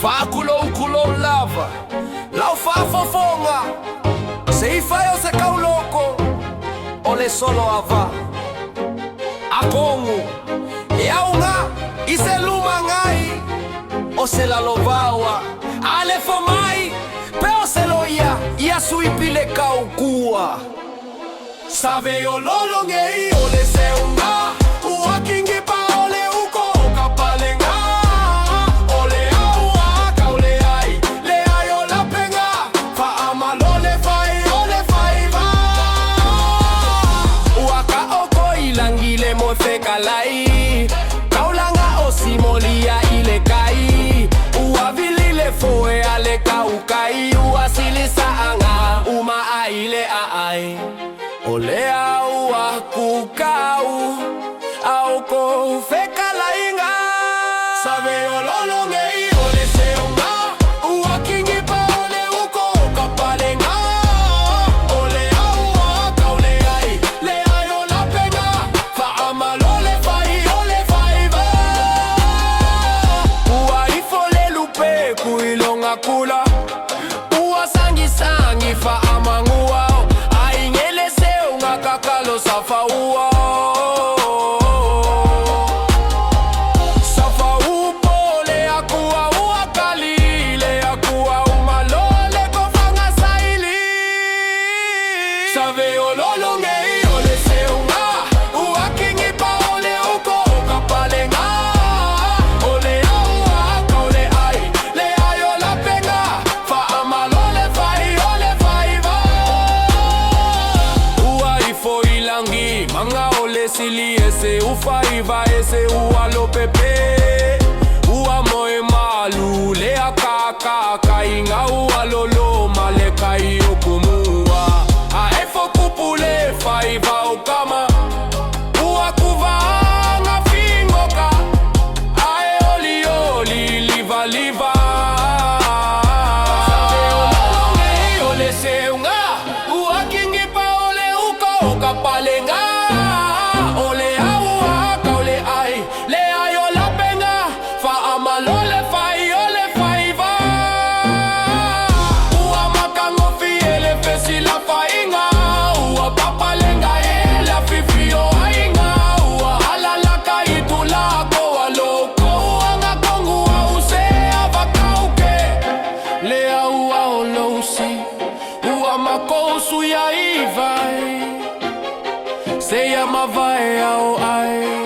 Fa kulou lava Lau fa fofonga Se ifa yo se kauloko Ole solo ava Akongu Yaunga Ise luma ngai O se la lovawa Ale fomai Peo se loia Ia suipile kaukua Save yo lolo ngei Ole se unga Ua kingi pa ole uko Kapalenga Ole aua kaule ai Le ai o la penga Fa ama lole fai ole fai va Ua ka oko ilangile mo fe kalai Kaulanga o simolia ile kai Ua vilile foe ale kaukai Ua silisa anga Uma aile ai Ole au kukau Au ko feka lainga Save ololo ngei ole seunga Ua kingi pa ole uko kapalenga Ole au kaule ai Le ai o la penga Fa ama lole fai ole fai va Ua ifole lupe kuilonga kula Ua sangi fa ama ngua Kakalo safa ua Safa upo le akua ua kali Le akua umalole kofanga saili Save ololo ngei ole seunga Ua kingi pa ole uko kapalenga Ole aua kaule ai Le ai o la penga Fa amalole fai ole fai va Manga ole sili ese ufa iva ese ua lo pepe Ua moe malu le akaka kainga ua lolo male kai okumua A efo kupule fa iva okama Ua kuvanga fingoka Ae oli oli liva liva Save ololo ngei ole seunga Ua kingi pa ole uko kapalenga Suya ivai, se llama vai ao ai.